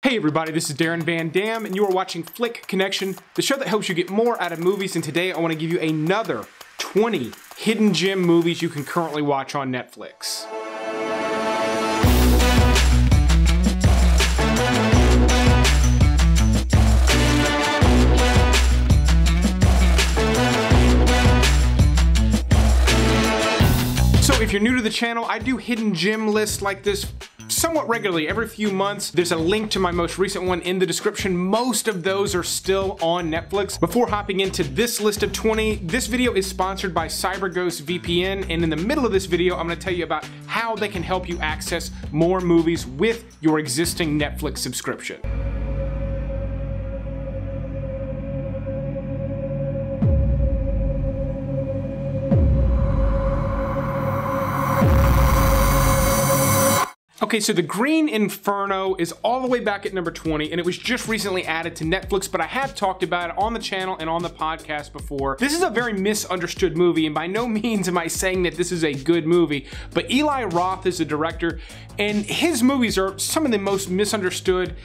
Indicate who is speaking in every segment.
Speaker 1: Hey everybody, this is Darren Van Dam, and you are watching Flick Connection, the show that helps you get more out of movies, and today I want to give you another 20 hidden gem movies you can currently watch on Netflix. So if you're new to the channel, I do hidden gem lists like this somewhat regularly, every few months. There's a link to my most recent one in the description. Most of those are still on Netflix. Before hopping into this list of 20, this video is sponsored by CyberGhost VPN, and in the middle of this video, I'm gonna tell you about how they can help you access more movies with your existing Netflix subscription. Okay, so the Green Inferno is all the way back at number 20, and it was just recently added to Netflix, but I have talked about it on the channel and on the podcast before. This is a very misunderstood movie, and by no means am I saying that this is a good movie, but Eli Roth is the director, and his movies are some of the most misunderstood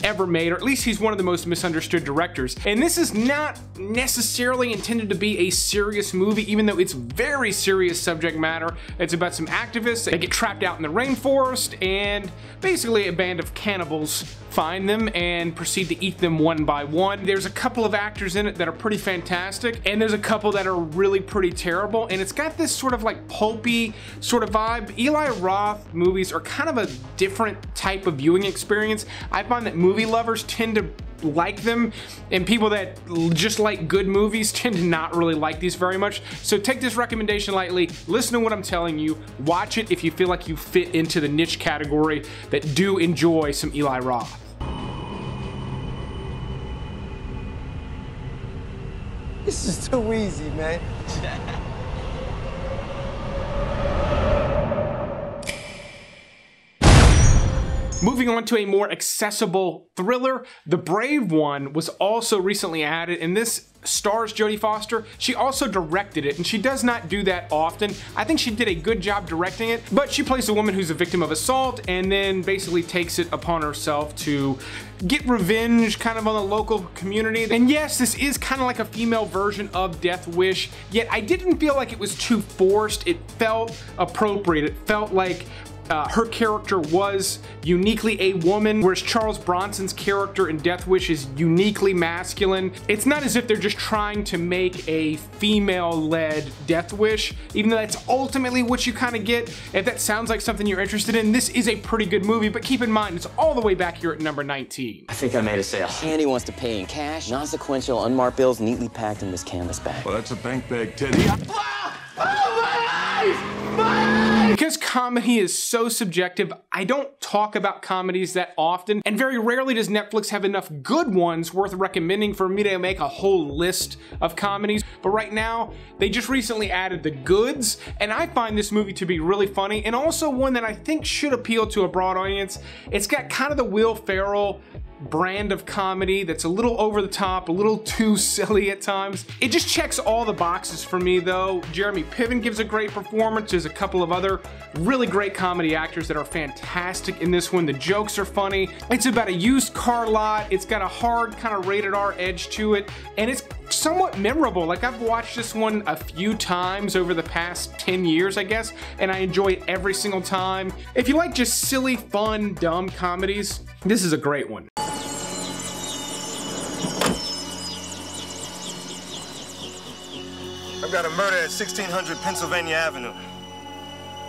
Speaker 1: ever made, or at least he's one of the most misunderstood directors. And this is not necessarily intended to be a serious movie, even though it's very serious subject matter. It's about some activists that get trapped out in the rainforest, and basically a band of cannibals find them and proceed to eat them one by one. There's a couple of actors in it that are pretty fantastic, and there's a couple that are really pretty terrible, and it's got this sort of like pulpy sort of vibe. Eli Roth movies are kind of a different type of viewing experience. I find that movie lovers tend to like them, and people that just like good movies tend to not really like these very much. So take this recommendation lightly, listen to what I'm telling you, watch it if you feel like you fit into the niche category that do enjoy some Eli Roth.
Speaker 2: This is too easy, man.
Speaker 1: Moving on to a more accessible thriller, The Brave One was also recently added, and this stars Jodie Foster. She also directed it, and she does not do that often. I think she did a good job directing it, but she plays a woman who's a victim of assault and then basically takes it upon herself to get revenge kind of on the local community. And yes, this is kind of like a female version of Death Wish, yet I didn't feel like it was too forced. It felt appropriate. It felt like her character was uniquely a woman, whereas Charles Bronson's character in Death Wish is uniquely masculine. It's not as if they're just trying to make a female-led Death Wish, even though that's ultimately what you kind of get. If that sounds like something you're interested in, this is a pretty good movie, but keep in mind, it's all the way back here at number 19.
Speaker 3: I think I made a sale. Andy wants to pay in cash, non-sequential, unmarked bills neatly packed in this canvas bag.
Speaker 4: Well, that's a bank bag, Teddy.
Speaker 1: Because comedy is so subjective, I don't talk about comedies that often, and very rarely does Netflix have enough good ones worth recommending for me to make a whole list of comedies. But right now, they just recently added The Goods, and I find this movie to be really funny, and also one that I think should appeal to a broad audience. It's got kind of the Will Ferrell brand of comedy that's a little over the top, a little too silly at times. It just checks all the boxes for me though. Jeremy Piven gives a great performance. There's a couple of other really great comedy actors that are fantastic in this one. The jokes are funny. It's about a used car lot. It's got a hard kind of rated R edge to it, and it's somewhat memorable. Like, I've watched this one a few times over the past 10 years, I guess, and I enjoy it every single time. If you like just silly, fun, dumb comedies, this is a great one.
Speaker 5: I've got a murder at 1600 Pennsylvania Avenue.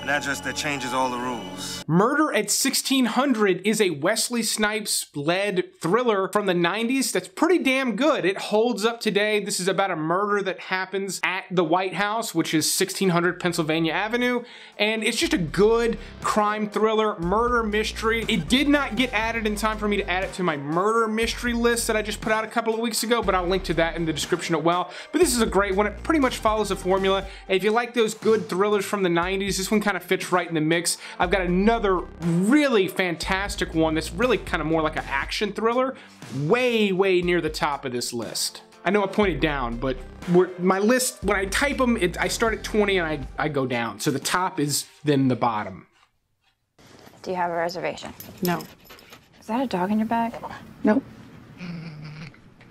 Speaker 5: An address that changes all the rules.
Speaker 1: Murder at 1600 is a Wesley Snipes-led thriller from the 90s that's pretty damn good. It holds up today. This is about a murder that happens at the White House, which is 1600 Pennsylvania Avenue, and it's just a good crime thriller, murder mystery. It did not get added in time for me to add it to my murder mystery list that I just put out a couple of weeks ago, but I'll link to that in the description as well. But this is a great one. It pretty much follows a formula. And if you like those good thrillers from the 90s, this one kind of fits right in the mix. I've got another really fantastic one that's really kind of more like an action thriller, way near the top of this list. I know I pointed down, but my list, when I type them, I start at 20 and I go down. So the top is then the bottom.
Speaker 6: Do you have a reservation?
Speaker 7: No.
Speaker 4: Is that a dog in your bag?
Speaker 6: Nope.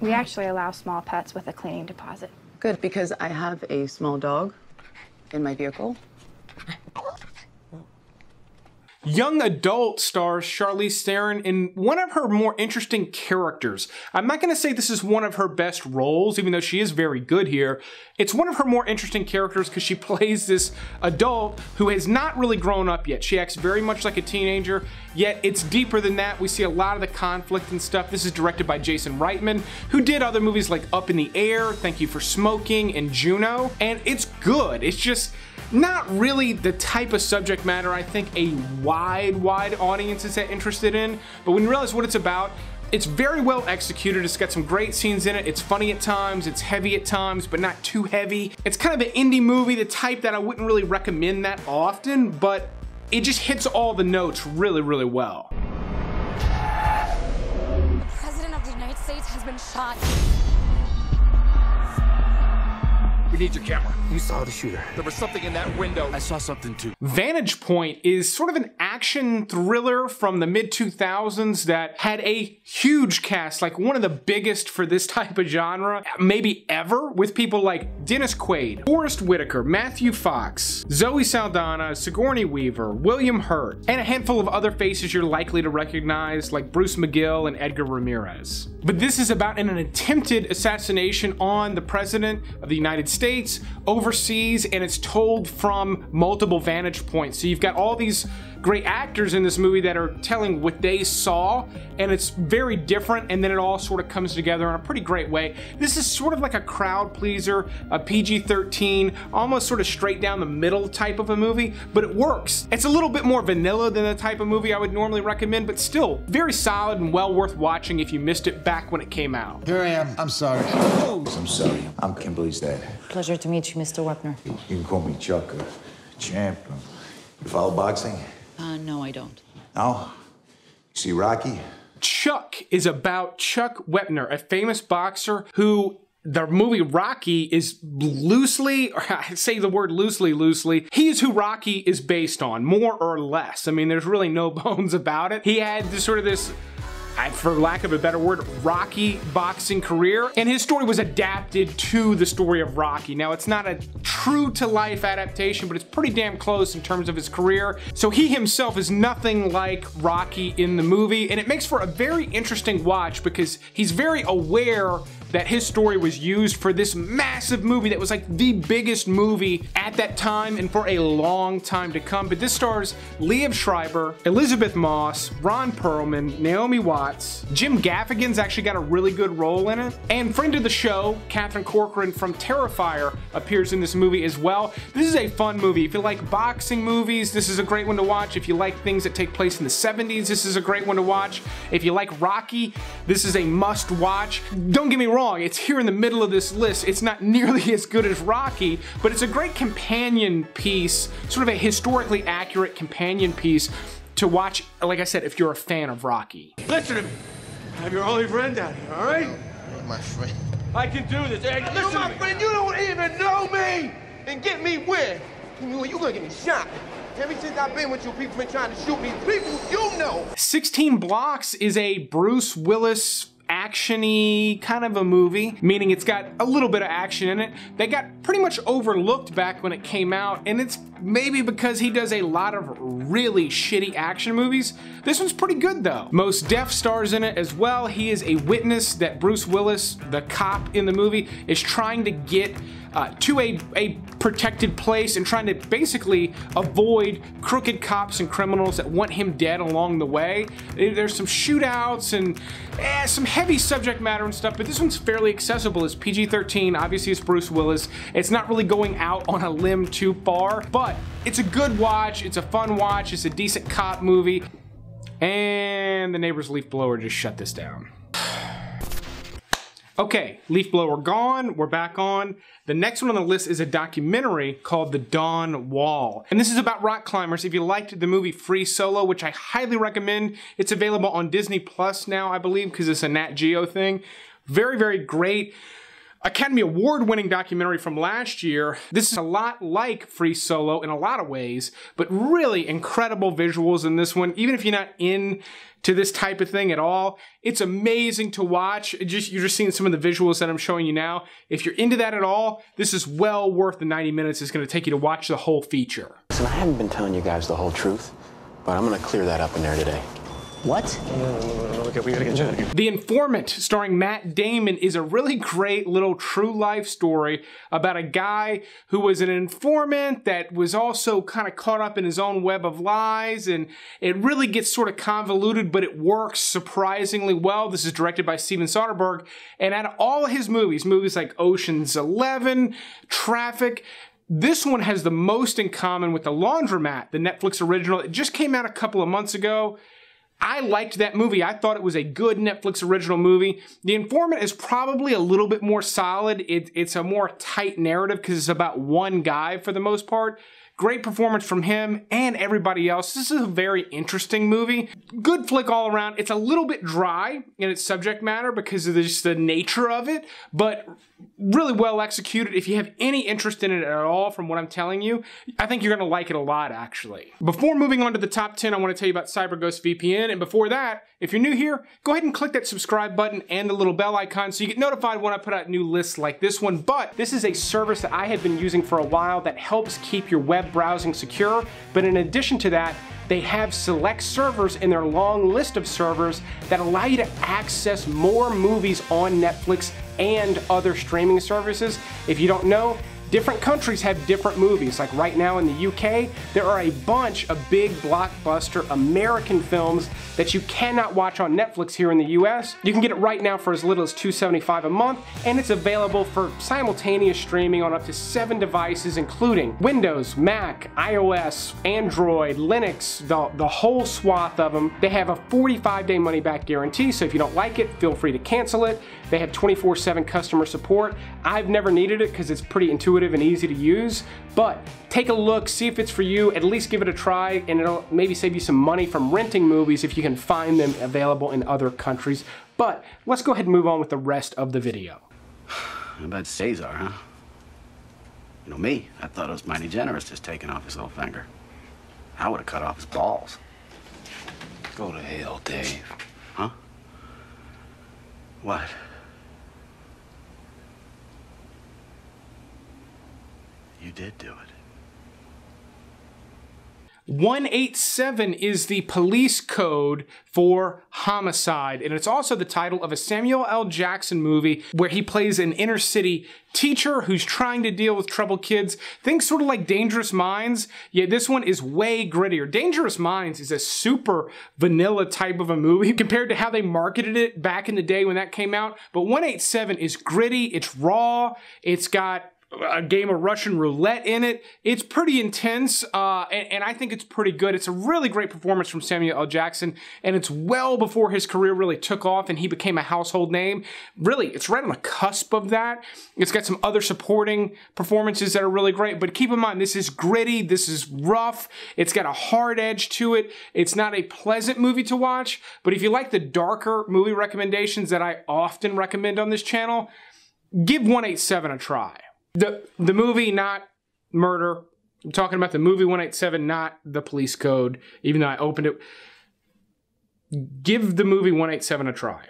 Speaker 4: We actually allow small pets with a cleaning deposit.
Speaker 6: Good, because I have a small dog in my vehicle.
Speaker 1: Young adult stars Charlize Theron in one of her more interesting characters. I'm not going to say this is one of her best roles, even though she is very good here. It's one of her more interesting characters because she plays this adult who has not really grown up yet. She acts very much like a teenager, yet it's deeper than that. We see a lot of the conflict and stuff. This is directed by Jason Reitman, who did other movies like Up in the Air, Thank You for Smoking, and Juno, and it's good. It's just not really the type of subject matter I think a wide audience is interested in, but when you realize what it's about, it's very well executed. It's got some great scenes in it. It's funny at times, it's heavy at times, but not too heavy. It's kind of an indie movie, the type that I wouldn't really recommend that often, but it just hits all the notes really, really well.
Speaker 7: The President of the United States has been shot.
Speaker 8: We need your camera.
Speaker 2: You saw the shooter.
Speaker 8: There was something in that window. I saw something too.
Speaker 1: Vantage Point is sort of an action thriller from the mid-2000s that had a huge cast, like one of the biggest for this type of genre, maybe ever, with people like Dennis Quaid, Forrest Whitaker, Matthew Fox, Zoe Saldana, Sigourney Weaver, William Hurt, and a handful of other faces you're likely to recognize, like Bruce McGill and Edgar Ramirez. But this is about an attempted assassination on the President of the United States overseas, and it's told from multiple vantage points. So you've got all these great actors in this movie that are telling what they saw, and it's very different, and then it all sort of comes together in a pretty great way. This is sort of like a crowd pleaser, a PG-13, almost sort of straight down the middle type of a movie, but it works. It's a little bit more vanilla than the type of movie I would normally recommend, but still very solid and well worth watching if you missed it back when it came out.
Speaker 9: Here I am. I'm sorry.
Speaker 10: I'm sorry. I'm Kimberly's dad.
Speaker 11: Pleasure to meet you, Mr. Wepner.
Speaker 10: You can call me Chuck, champ. You follow boxing?
Speaker 11: No, I don't.
Speaker 10: No? You see Rocky?
Speaker 1: Chuck is about Chuck Wepner, a famous boxer who the movie Rocky is loosely, or I say the word loosely, he is who Rocky is based on, more or less. I mean, there's really no bones about it. He had this sort of this, for lack of a better word, rocky boxing career, and his story was adapted to the story of Rocky. Now, it's not a true-to-life adaptation, but it's pretty damn close in terms of his career. So he himself is nothing like Rocky in the movie, and it makes for a very interesting watch because he's very aware that his story was used for this massive movie that was like the biggest movie at that time and for a long time to come. But this stars Liev Schreiber, Elizabeth Moss, Ron Perlman, Naomi Watts, Jim Gaffigan's actually got a really good role in it, and friend of the show, Catherine Corcoran from Terrifier, appears in this movie as well. This is a fun movie. If you like boxing movies, this is a great one to watch. If you like things that take place in the 70s, this is a great one to watch. If you like Rocky, this is a must watch. Don't get me wrong, it's here in the middle of this list. It's not nearly as good as Rocky, but it's a great companion piece, sort of a historically accurate companion piece to watch, like I said, if you're a fan of Rocky.
Speaker 2: Listen to me. I'm your only friend down here, all right?
Speaker 9: My friend.
Speaker 2: I can do this. Hey, listen, my friend, you don't even know me. And get me where? You gonna get me shot. Ever since I've been with you, people been trying to shoot me. People you know.
Speaker 1: 16 Blocks is a Bruce Willis action-y kind of a movie, meaning it's got a little bit of action in it. They got pretty much overlooked back when it came out, and it's maybe because he does a lot of really shitty action movies. This one's pretty good though. Mos Def stars in it as well. He is a witness that Bruce Willis, the cop in the movie, is trying to get to a protected place and trying to basically avoid crooked cops and criminals that want him dead along the way. There's some shootouts and some heavy subject matter and stuff, but this one's fairly accessible. It's PG-13, obviously it's Bruce Willis. It's not really going out on a limb too far, but it's a good watch, it's a fun watch, it's a decent cop movie, and the neighbor's leaf blower just shut this down. Okay, leaf blower gone, we're back on. The next one on the list is a documentary called The Dawn Wall. And this is about rock climbers. If you liked the movie Free Solo, which I highly recommend, it's available on Disney Plus now, I believe, because it's a Nat Geo thing. Very, very great. Academy Award-winning documentary from last year. This is a lot like Free Solo in a lot of ways, but really incredible visuals in this one. Even if you're not into this type of thing at all, it's amazing to watch. You're just seeing some of the visuals that I'm showing you now. If you're into that at all, this is well worth the 90 minutes it's going to take you to watch the whole feature.
Speaker 12: Listen, I haven't been telling you guys the whole truth, but I'm going to clear that up in there today. What?
Speaker 5: No, we gotta get Jen.
Speaker 1: The Informant, starring Matt Damon, is a really great little true life story about a guy who was an informant that was also kind of caught up in his own web of lies, and it really gets sort of convoluted, but it works surprisingly well. This is directed by Steven Soderbergh, and out of all his movies like Ocean's 11, Traffic, this one has the most in common with The Laundromat, the Netflix original. It just came out a couple of months ago. I liked that movie. I thought it was a good Netflix original movie. The Informant is probably a little bit more solid. It's a more tight narrative because it's about one guy for the most part. Great performance from him and everybody else. This is a very interesting movie. Good flick all around. It's a little bit dry in its subject matter because of just the nature of it, but really well executed. If you have any interest in it at all from what I'm telling you, I think you're gonna like it a lot actually. Before moving on to the top 10, I wanna tell you about CyberGhost VPN, and before that, if you're new here, go ahead and click that subscribe button and the little bell icon so you get notified when I put out new lists like this one. But this is a service that I have been using for a while that helps keep your web browsing secure, but in addition to that, they have select servers in their long list of servers that allow you to access more movies on Netflix and other streaming services. If you don't know, different countries have different movies. Like right now in the UK, there are a bunch of big blockbuster American films that you cannot watch on Netflix here in the US. You can get it right now for as little as $2.75 a month, and it's available for simultaneous streaming on up to 7 devices, including Windows, Mac, iOS, Android, Linux, the whole swath of them. They have a 45-day money-back guarantee, so if you don't like it, feel free to cancel it. They have 24/7 customer support. I've never needed it because it's pretty intuitive and easy to use, but take a look, see if it's for you, at least give it a try, and it'll maybe save you some money from renting movies if you can find them available in other countries. But let's go ahead and move on with the rest of the video.
Speaker 13: How about Cesar, huh? You know me, I thought it was mighty generous just taking off his little finger. I would have cut off his balls. Go to hell, Dave. Huh? What? You did do it.
Speaker 1: 187 is the police code for homicide, and it's also the title of a Samuel L. Jackson movie where he plays an inner city teacher who's trying to deal with troubled kids. Think sort of like Dangerous Minds. Yeah, this one is way grittier. Dangerous Minds is a super vanilla type of a movie compared to how they marketed it back in the day when that came out. But 187 is gritty, it's raw, it's got a game of Russian roulette in it. It's pretty intense, and I think it's pretty good. It's a really great performance from Samuel L. Jackson, and it's well before his career really took off and he became a household name. Really, it's right on the cusp of that. It's got some other supporting performances that are really great, but keep in mind, this is gritty, this is rough, it's got a hard edge to it. It's not a pleasant movie to watch, but if you like the darker movie recommendations that I often recommend on this channel, give 187 a try. The movie, not murder. I'm talking about the movie 187, not the police code, even though I opened it. Give the movie 187 a try.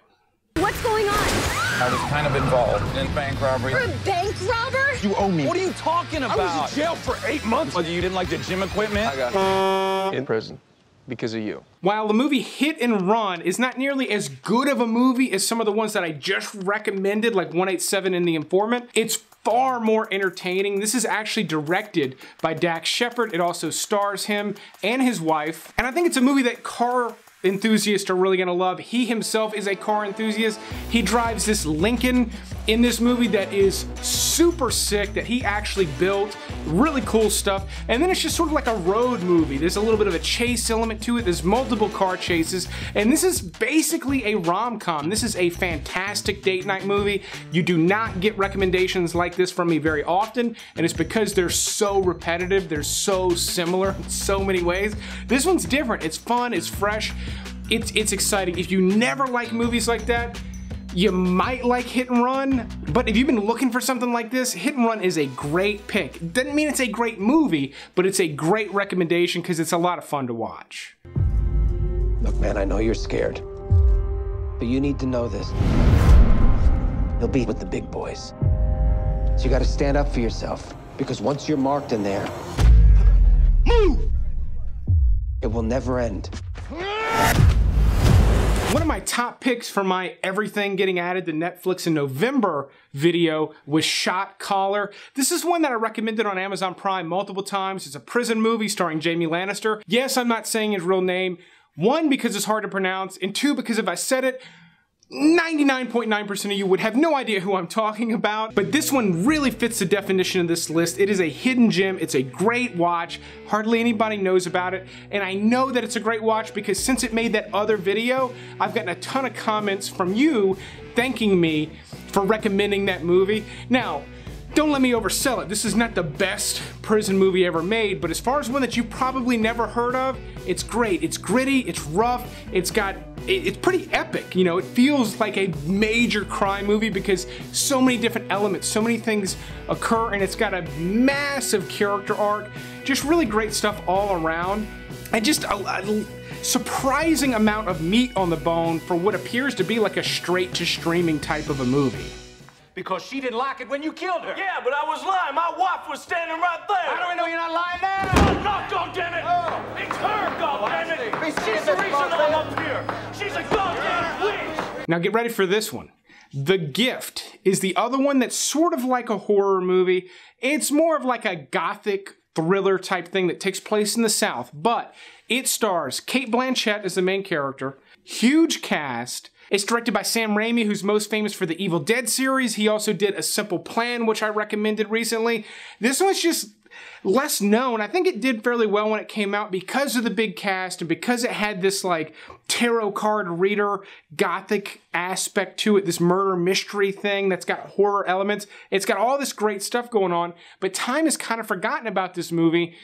Speaker 7: What's going on?
Speaker 8: I was kind of involved in bank robbery.
Speaker 7: You're a bank robber?
Speaker 8: You owe me. What are you talking about?
Speaker 5: I was in jail for 8 months.
Speaker 8: Oh, you didn't like the gym equipment? I got
Speaker 5: in prison because of you.
Speaker 1: While the movie Hit and Run is not nearly as good of a movie as some of the ones that I just recommended, like 187 and The Informant, it's far more entertaining. This is actually directed by Dax Shepard. It also stars him and his wife. And I think it's a movie that car enthusiasts are really gonna love. He himself is a car enthusiast. He drives this Lincoln in this movie that is super sick, that he actually built. Really cool stuff. And then it's just sort of like a road movie. There's a little bit of a chase element to it. There's multiple car chases. And this is basically a rom-com. This is a fantastic date night movie. You do not get recommendations like this from me very often, and it's because they're so repetitive. They're so similar in so many ways. This one's different. It's fun, it's fresh, it's exciting. If you never like movies like that, you might like Hit and Run, but if you've been looking for something like this, Hit and Run is a great pick. Doesn't mean it's a great movie, but it's a great recommendation because it's a lot of fun to watch.
Speaker 14: Look, man, I know you're scared, but you need to know this. You'll be with the big boys. So you gotta stand up for yourself, because once you're marked in there, move! It will never end.
Speaker 1: One of my top picks for my everything getting added to Netflix in November video was Shot Caller. This is one that I recommended on Amazon Prime multiple times. It's a prison movie starring Jamie Lannister. Yes, I'm not saying his real name. One, because it's hard to pronounce, and two, because if I said it, 99.9% of you would have no idea who I'm talking about, but this one really fits the definition of this list. It is a hidden gem. It's a great watch. Hardly anybody knows about it, and I know that it's a great watch because since it made that other video, I've gotten a ton of comments from you thanking me for recommending that movie. Now, don't let me oversell it. This is not the best prison movie ever made, but as far as one that you probably never heard of, it's great. It's gritty, it's rough, it's pretty epic. You know, it feels like a major crime movie because so many different elements, so many things occur, and it's got a massive character arc. Just really great stuff all around, and just a surprising amount of meat on the bone for what appears to be like a straight to streaming type of a movie.
Speaker 15: Because she didn't like it when you killed her. Yeah, but I was lying. My wife was standing right there. How do I know you're not lying now? I'm not, goddammit! Oh. It's her, goddammit! She's the reason I'm up here. She's a goddamn witch!
Speaker 1: Now get ready for this one. The Gift is the other one that's sort of like a horror movie. It's more of like a gothic thriller type thing that takes place in the South, but it stars Cate Blanchett as the main character, huge cast. It's directed by Sam Raimi, who's most famous for the Evil Dead series. He also did A Simple Plan, which I recommended recently. This one's just less known. I think it did fairly well when it came out because of the big cast and because it had this like tarot card reader gothic aspect to it, this murder mystery thing that's got horror elements. It's got all this great stuff going on, but time has kind of forgotten about this movie.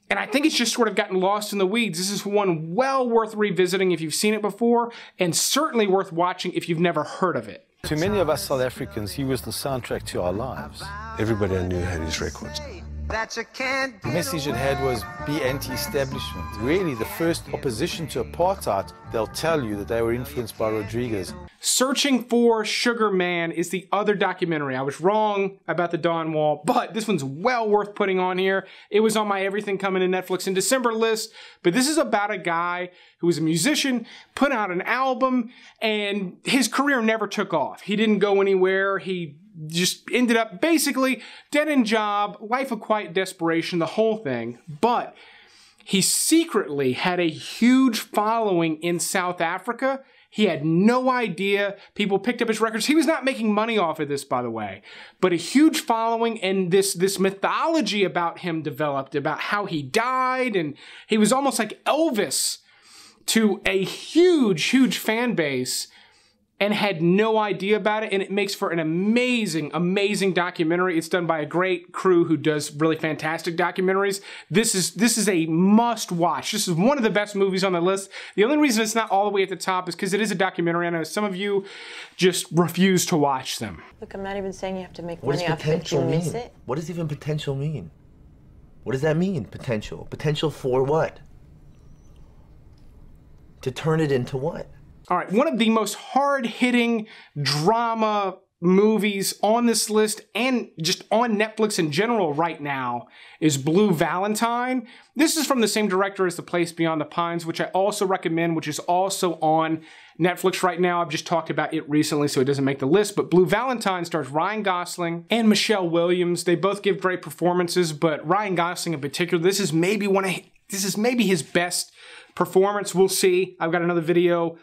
Speaker 1: And I think it's just sort of gotten lost in the weeds. This is one well worth revisiting if you've seen it before, and certainly worth watching if you've never heard of it.
Speaker 16: To many of us South Africans, he was the soundtrack to our lives.
Speaker 17: Everybody I knew had his records.
Speaker 16: The message it had was be anti-establishment. Really, the first opposition to apartheid, they'll tell you that they were influenced by Rodriguez.
Speaker 1: Searching for Sugar Man is the other documentary. I was wrong about the Dawn Wall, but this one's well worth putting on here. It was on my Everything Coming to Netflix in December list, but this is about a guy who was a musician, put out an album, and his career never took off. He didn't go anywhere. He just ended up basically dead-end job, life of quiet desperation, the whole thing. But he secretly had a huge following in South Africa. He had no idea. People picked up his records. He was not making money off of this, by the way. But a huge following, and this mythology about him developed, about how he died, and he was almost like Elvis to a huge, huge fan base, and had no idea about it, and it makes for an amazing, amazing documentary. It's done by a great crew who does really fantastic documentaries. This is a must watch. This is one of the best movies on the list. The only reason it's not all the way at the top is because it is a documentary. I know some of you just refuse to watch them.
Speaker 18: Look, I'm not even saying you have to make
Speaker 19: What
Speaker 18: money
Speaker 19: does
Speaker 18: off it if you
Speaker 19: potential
Speaker 18: miss
Speaker 19: mean?
Speaker 18: it.
Speaker 19: What does even potential mean? What does that mean, potential? Potential for what? To turn it into what?
Speaker 1: All right, one of the most hard-hitting drama movies on this list and just on Netflix in general right now is Blue Valentine. This is from the same director as The Place Beyond the Pines, which I also recommend, which is also on Netflix right now. I've just talked about it recently, so it doesn't make the list, but Blue Valentine stars Ryan Gosling and Michelle Williams. They both give great performances, but Ryan Gosling in particular, this is maybe his best performance. We'll see. I've got another video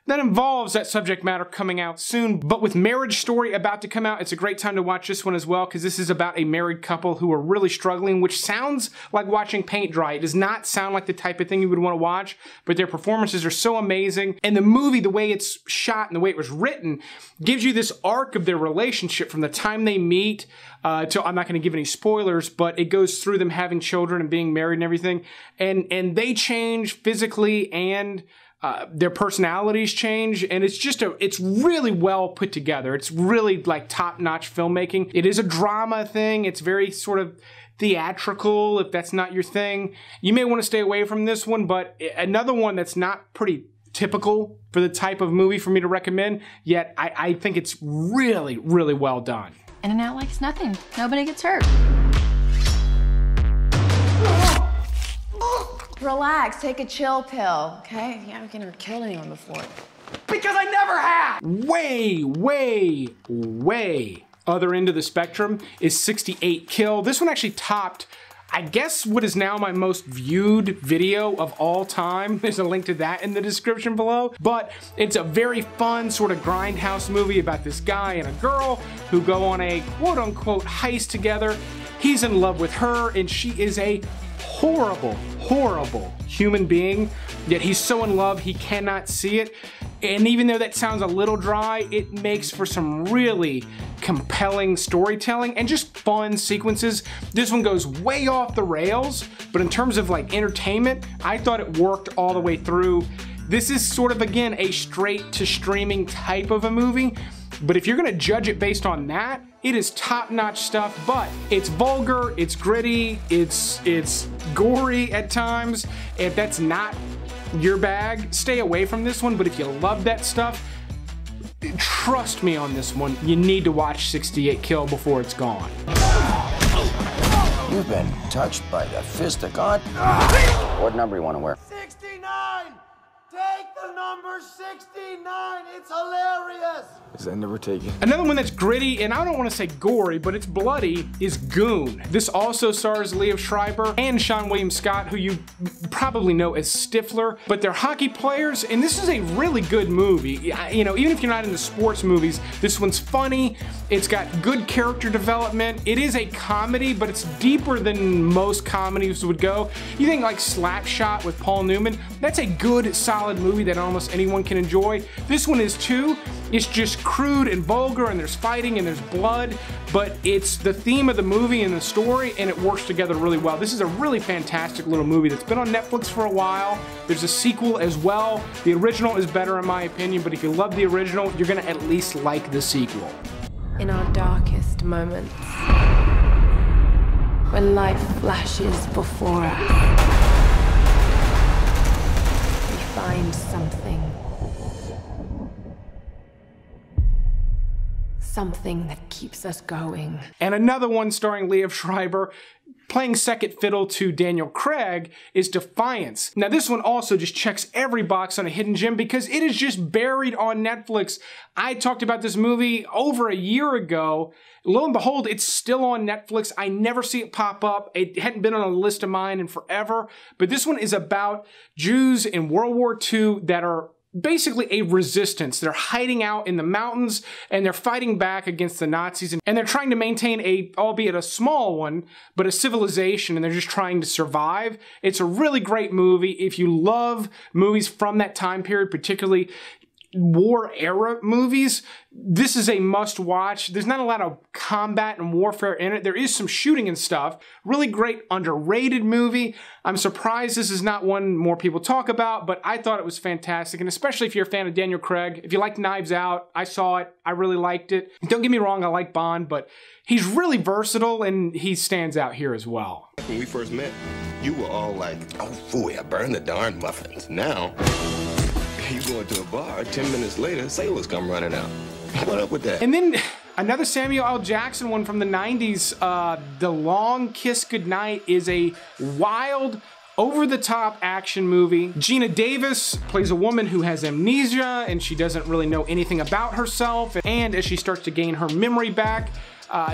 Speaker 1: that involves that subject matter coming out soon, but with Marriage Story about to come out, it's a great time to watch this one as well, because this is about a married couple who are really struggling, which sounds like watching paint dry. It does not sound like the type of thing you would want to watch, but their performances are so amazing, and the movie, the way it's shot and the way it was written, gives you this arc of their relationship from the time they meet to, I'm not going to give any spoilers, but it goes through them having children and being married and everything, and they change physically and their personalities change, and it's really well put together. It's really like top-notch filmmaking. It is a drama thing. It's very sort of theatrical. If that's not your thing, you may want to stay away from this one, but another one that's not pretty typical for the type of movie for me to recommend, yet I think it's really, really well done.
Speaker 18: In and out like it's nothing. Nobody gets hurt. Relax, take a chill pill, okay? You haven't never killed anyone before.
Speaker 1: Because I never have! Way, way, way other end of the spectrum is 68 Kill. This one actually topped, I guess, what is now my most viewed video of all time. There's a link to that in the description below. But it's a very fun sort of grindhouse movie about this guy and a girl who go on a quote-unquote heist together. He's in love with her, and she is a horrible, horrible human being, yet he's so in love he cannot see it. And even though that sounds a little dry, it makes for some really compelling storytelling and just fun sequences. This one goes way off the rails, but in terms of like entertainment, I thought it worked all the way through. This is sort of, again, a straight to streaming type of a movie, but if you're gonna judge it based on that, it is top-notch stuff, but it's vulgar, it's gritty, it's gory at times. If that's not your bag, stay away from this one, but if you love that stuff, trust me on this one, you need to watch 68 Kill before it's gone.
Speaker 20: You've been touched by the fist of God.
Speaker 3: What number you want to wear?
Speaker 2: 69! Take the number 69! It's hilarious!
Speaker 17: Is that never taken?
Speaker 1: Another one that's gritty, and I don't want to say gory, but it's bloody, is Goon. This also stars Liev Schreiber and Seann William Scott, who you probably know as Stifler, but they're hockey players, and this is a really good movie. You know, even if you're not into sports movies, this one's funny, it's got good character development, it is a comedy, but it's deeper than most comedies would go. You think like Slapshot with Paul Newman, that's a good, solid movie that almost anyone can enjoy. This one is too. It's just crude and vulgar, and there's fighting and there's blood, but it's the theme of the movie and the story, and it works together really well. This is a really fantastic little movie that's been on Netflix for a while. There's a sequel as well. The original is better in my opinion, but if you love the original, you're gonna at least like the sequel.
Speaker 21: In our darkest moments, when life flashes before us, we find something that keeps us going.
Speaker 1: And another one starring Liev Schreiber, playing second fiddle to Daniel Craig, is Defiance. Now this one also just checks every box on a hidden gem because it is just buried on Netflix. I talked about this movie over a year ago. Lo and behold, it's still on Netflix. I never see it pop up. It hadn't been on a list of mine in forever. But this one is about Jews in World War II that are basically a resistance. They're hiding out in the mountains and they're fighting back against the Nazis, and they're trying to maintain a, albeit a small one, but a civilization, and they're just trying to survive. It's a really great movie. If you love movies from that time period, particularly war era movies, this is a must watch. There's not a lot of combat and warfare in it. There is some shooting and stuff. Really great, underrated movie. I'm surprised this is not one more people talk about, but I thought it was fantastic, and especially if you're a fan of Daniel Craig. If you like Knives Out, I saw it. I really liked it. Don't get me wrong, I like Bond, but he's really versatile, and he stands out here as well.
Speaker 22: When we first met, you were all like, oh, phooey, I burned the darn muffins. Now, you go into a bar, 10 minutes later, sailors come running out. What up with that?
Speaker 1: And then another Samuel L. Jackson one from the 90s, The Long Kiss Goodnight, is a wild, over-the-top action movie. Gina Davis plays a woman who has amnesia, and she doesn't really know anything about herself. And as she starts to gain her memory back,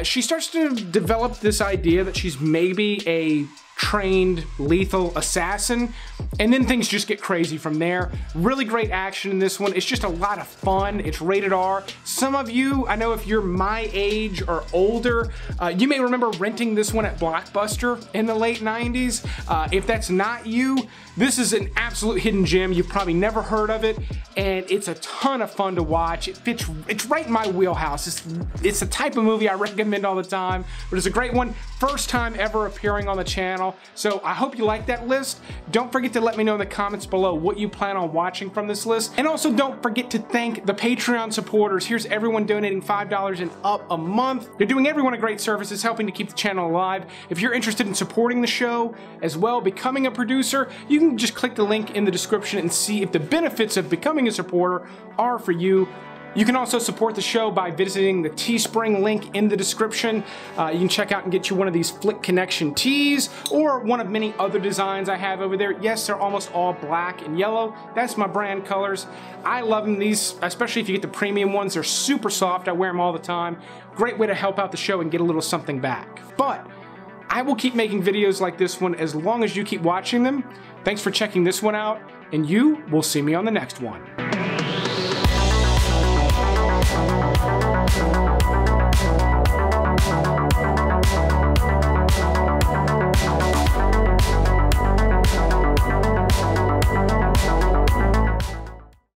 Speaker 1: she starts to develop this idea that she's maybe a trained lethal assassin, and then things just get crazy from there. Really great action in this one. It's just a lot of fun. It's rated R. Some of you, I know if you're my age or older, you may remember renting this one at Blockbuster in the late 90s. If that's not you, this is an absolute hidden gem. You've probably never heard of it, and it's a ton of fun to watch. It's right in my wheelhouse. It's the type of movie I recommend all the time, but it's a great one. First time ever appearing on the channel. now. So I hope you like that list. Don't forget to let me know in the comments below what you plan on watching from this list. And also don't forget to thank the Patreon supporters. Here's everyone donating $5 and up a month. They're doing everyone a great service. It's helping to keep the channel alive. If you're interested in supporting the show as well, becoming a producer, you can just click the link in the description and see if the benefits of becoming a supporter are for you. You can also support the show by visiting the Teespring link in the description. You can check out and get you one of these Flick Connection tees or one of many other designs I have over there. Yes, they're almost all black and yellow. That's my brand colors. I love them. These, especially if you get the premium ones, they're super soft. I wear them all the time. Great way to help out the show and get a little something back. But I will keep making videos like this one as long as you keep watching them. Thanks for checking this one out, and you will see me on the next one.